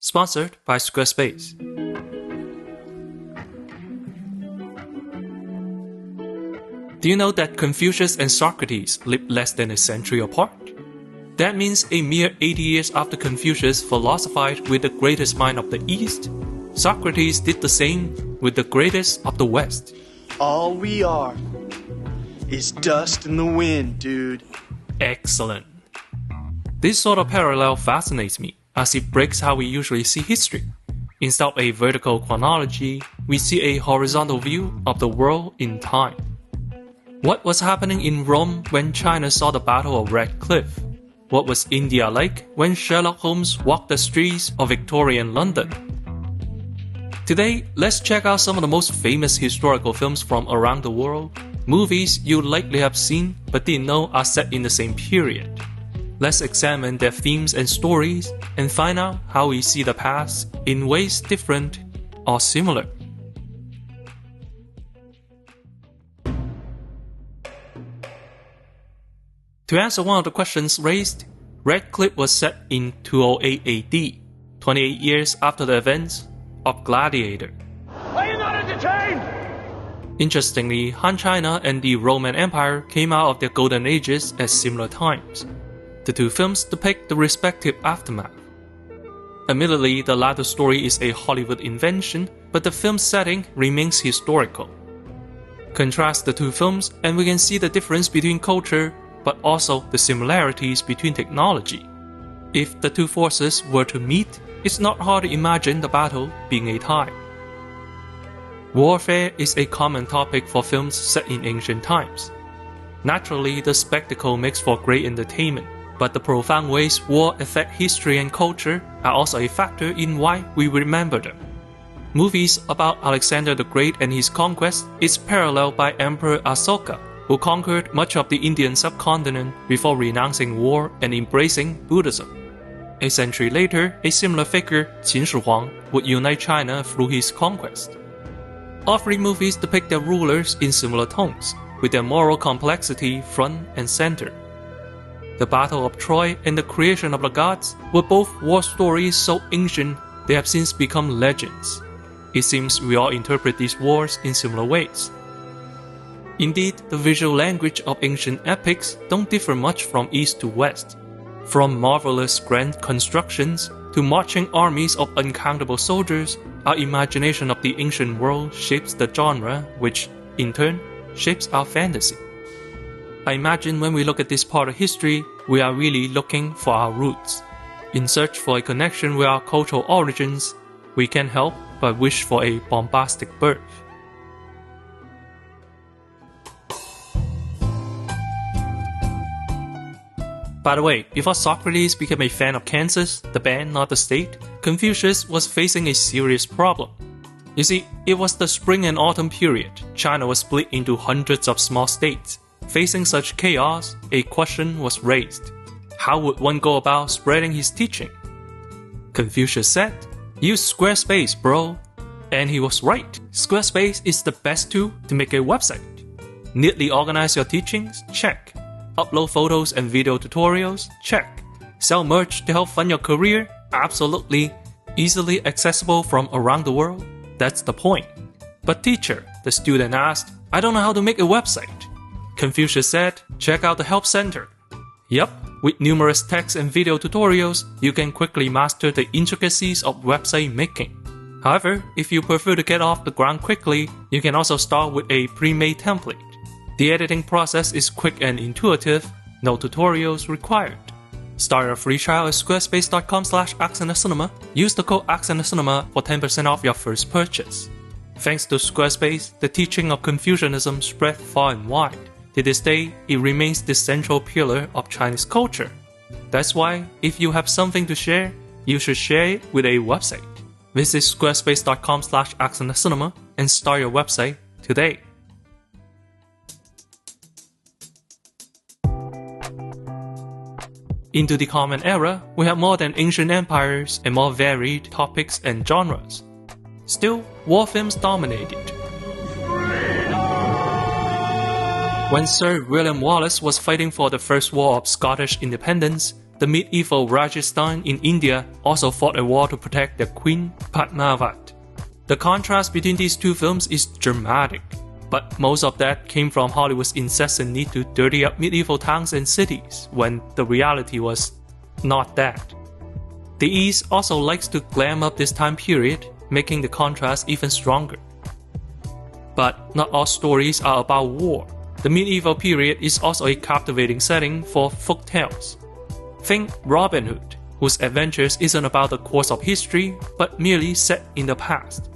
Sponsored by Squarespace. Do you know that Confucius and Socrates lived less than a century apart? That means a mere 80 years after Confucius philosophized with the greatest mind of the East, Socrates did the same with the greatest of the West. All we are is dust in the wind, dude. Excellent. This sort of parallel fascinates me, as it breaks how we usually see history. Instead of a vertical chronology, we see a horizontal view of the world in time. What was happening in Rome when China saw the Battle of Red Cliff? What was India like when Sherlock Holmes walked the streets of Victorian London? Today, let's check out some of the most famous historical films from around the world, movies you likely have seen but didn't know are set in the same period. Let's examine their themes and stories and find out how we see the past in ways different or similar. To answer one of the questions raised, Red Cliff was set in 208 AD, 28 years after the events of Gladiator. Are you not entertained? Interestingly, Han China and the Roman Empire came out of their golden ages at similar times. The two films depict the respective aftermath. Admittedly, the latter story is a Hollywood invention, but the film's setting remains historical. Contrast the two films and we can see the difference between culture, but also the similarities between technology. If the two forces were to meet, it's not hard to imagine the battle being a tie. Warfare is a common topic for films set in ancient times. Naturally, the spectacle makes for great entertainment, but the profound ways war affect history and culture are also a factor in why we remember them. Movies about Alexander the Great and his conquest is paralleled by Emperor Asoka, who conquered much of the Indian subcontinent before renouncing war and embracing Buddhism. A century later, a similar figure, Qin Shi Huang, would unite China through his conquest. All three movies depict their rulers in similar tones, with their moral complexity front and center. The Battle of Troy and the creation of the gods were both war stories so ancient they have since become legends. It seems we all interpret these wars in similar ways. Indeed, the visual language of ancient epics don't differ much from east to west. From marvelous grand constructions to marching armies of uncountable soldiers, our imagination of the ancient world shapes the genre, which, in turn, shapes our fantasy. I imagine when we look at this part of history, we are really looking for our roots. In search for a connection with our cultural origins, we can't help but wish for a bombastic birth. By the way, before Socrates became a fan of Kansas, the band, not the state, Confucius was facing a serious problem. You see, it was the spring and autumn period. China was split into hundreds of small states. Facing such chaos, a question was raised. How would one go about spreading his teaching? Confucius said, "Use Squarespace, bro." And he was right. Squarespace is the best tool to make a website. Neatly organize your teachings? Check. Upload photos and video tutorials? Check. Sell merch to help fund your career? Absolutely. Easily accessible from around the world? That's the point. But teacher, the student asked, "I don't know how to make a website." Confucius said, "Check out the help center." Yup, with numerous text and video tutorials, you can quickly master the intricacies of website making. However, if you prefer to get off the ground quickly, you can also start with a pre-made template. The editing process is quick and intuitive, no tutorials required. Start your free trial at squarespace.com/accentincinema. Use the code accentincinema for 10% off your first purchase. Thanks to Squarespace, the teaching of Confucianism spread far and wide. To this day, it remains the central pillar of Chinese culture. That's why, if you have something to share, you should share it with a website. Visit squarespace.com/accentincinema and start your website today. Into the Common Era, we have more than ancient empires and more varied topics and genres. Still, war films dominated. When Sir William Wallace was fighting for the First War of Scottish independence, the medieval Rajasthan in India also fought a war to protect their queen, Padmavat. The contrast between these two films is dramatic, but most of that came from Hollywood's incessant need to dirty up medieval towns and cities when the reality was not that. The East also likes to glam up this time period, making the contrast even stronger. But not all stories are about war. The medieval period is also a captivating setting for folk tales. Think Robin Hood, whose adventures isn't about the course of history, but merely set in the past.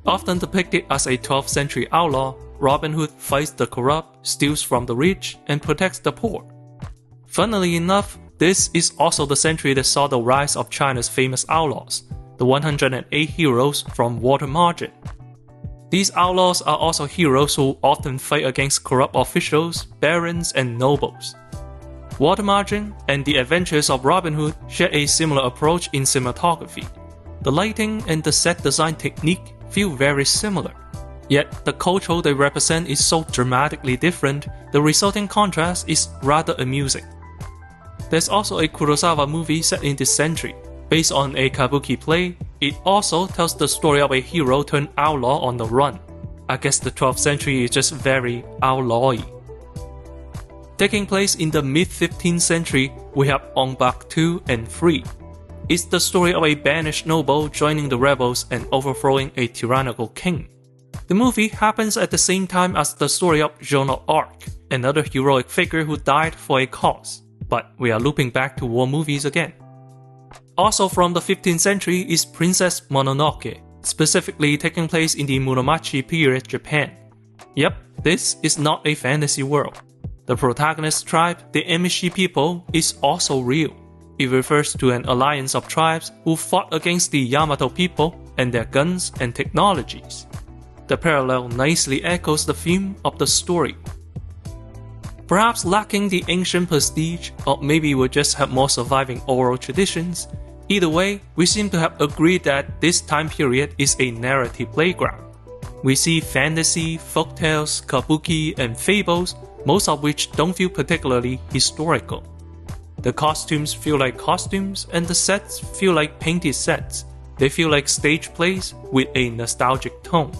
Often depicted as a 12th century outlaw, Robin Hood fights the corrupt, steals from the rich, and protects the poor. Funnily enough, this is also the century that saw the rise of China's famous outlaws, the 108 heroes from Water Margin. These outlaws are also heroes who often fight against corrupt officials, barons, and nobles. Water Margin and the Adventures of Robin Hood share a similar approach in cinematography. The lighting and the set design technique feel very similar. Yet the culture they represent is so dramatically different, the resulting contrast is rather amusing. There's also a Kurosawa movie set in this century. Based on a kabuki play, it also tells the story of a hero turned outlaw on the run. I guess the 12th century is just very outlaw-y. Taking place in the mid-15th century, we have Ong Bak 2 and 3. It's the story of a banished noble joining the rebels and overthrowing a tyrannical king. The movie happens at the same time as the story of Joan of Arc, another heroic figure who died for a cause. But we are looping back to war movies again. Also from the 15th century is Princess Mononoke, specifically taking place in the Muromachi period Japan. Yep, this is not a fantasy world. The protagonist tribe, the Emishi people, is also real. It refers to an alliance of tribes who fought against the Yamato people and their guns and technologies. The parallel nicely echoes the theme of the story. Perhaps lacking the ancient prestige, or maybe we just have more surviving oral traditions. Either way, we seem to have agreed that this time period is a narrative playground. We see fantasy, folktales, kabuki, and fables, most of which don't feel particularly historical. The costumes feel like costumes, and the sets feel like painted sets. They feel like stage plays with a nostalgic tone.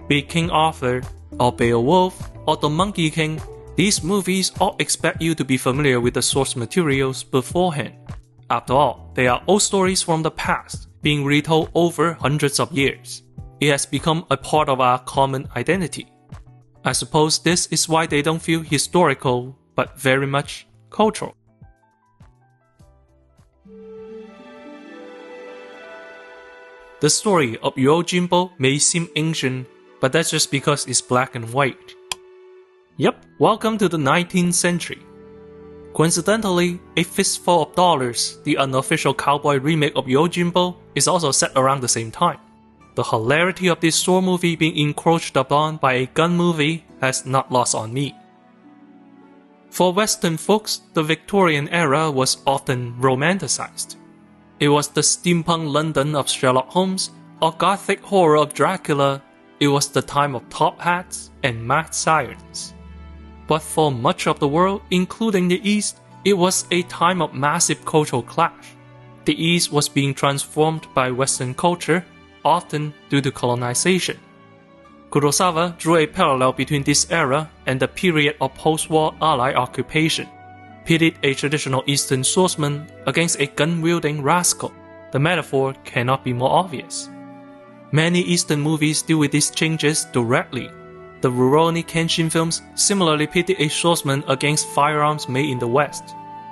Be it King Arthur, or Beowulf, or The Monkey King, these movies all expect you to be familiar with the source materials beforehand. After all, they are old stories from the past, being retold over hundreds of years. It has become a part of our common identity. I suppose this is why they don't feel historical, but very much cultural. The story of Yojimbo may seem ancient, but that's just because it's black and white. Yep, welcome to the 19th century. Coincidentally, A Fistful of Dollars, the unofficial cowboy remake of Yojimbo, is also set around the same time. The hilarity of this sword movie being encroached upon by a gun movie has not lost on me. For Western folks, the Victorian era was often romanticized. It was the steampunk London of Sherlock Holmes, or gothic horror of Dracula. It was the time of top hats and mad sirens. But for much of the world, including the East, it was a time of massive cultural clash. The East was being transformed by Western culture, often due to colonization. Kurosawa drew a parallel between this era and the period of post-war Allied occupation, pitted a traditional Eastern swordsman against a gun-wielding rascal. The metaphor cannot be more obvious. Many Eastern movies deal with these changes directly. The Rurouni Kenshin films similarly pitted a swordsman against firearms made in the West.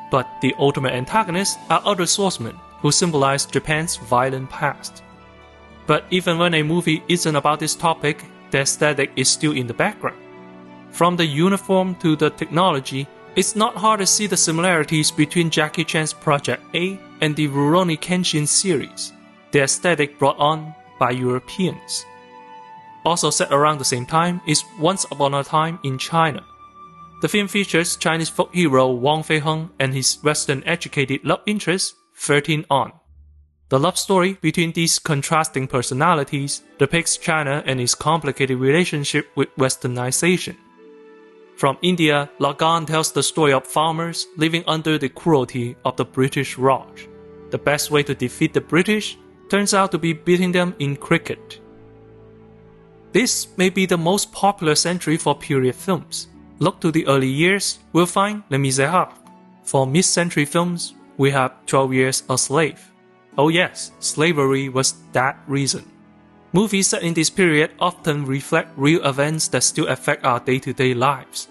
But the ultimate antagonists are other swordsmen who symbolize Japan's violent past. But even when a movie isn't about this topic, the aesthetic is still in the background. From the uniform to the technology, it's not hard to see the similarities between Jackie Chan's Project A and the Rurouni Kenshin series, the aesthetic brought on by Europeans. Also set around the same time is Once Upon a Time in China. The film features Chinese folk hero Wang Feiheng and his Western-educated love interest, 13 On. The love story between these contrasting personalities depicts China and its complicated relationship with Westernization. From India, Lagan tells the story of farmers living under the cruelty of the British Raj. The best way to defeat the British turns out to be beating them in cricket. This may be the most popular century for period films. Look to the early years, we'll find Les Miserables. For mid-century films, we have 12 Years a Slave. Oh yes, slavery was that reason. Movies set in this period often reflect real events that still affect our day-to-day lives.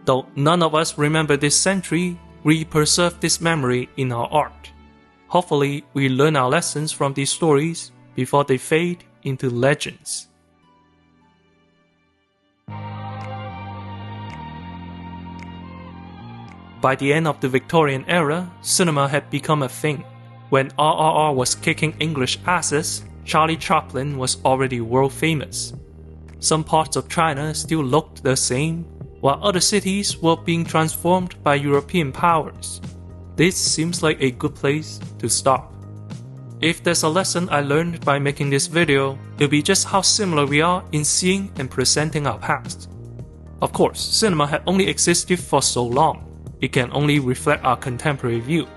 Though none of us remember this century, we preserve this memory in our art. Hopefully, we learn our lessons from these stories before they fade into legends. By the end of the Victorian era, cinema had become a thing. When RRR was kicking English asses, Charlie Chaplin was already world famous. Some parts of China still looked the same, while other cities were being transformed by European powers. This seems like a good place to stop. If there's a lesson I learned by making this video, it'll be just how similar we are in seeing and presenting our past. Of course, cinema had only existed for so long. It can only reflect our contemporary view.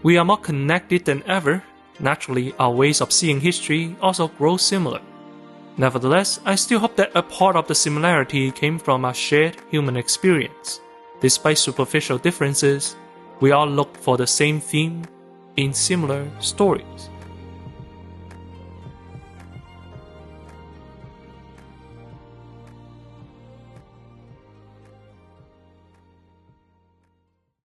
We are more connected than ever. Naturally, our ways of seeing history also grow similar. Nevertheless, I still hope that a part of the similarity came from our shared human experience. Despite superficial differences, we all look for the same theme in similar stories.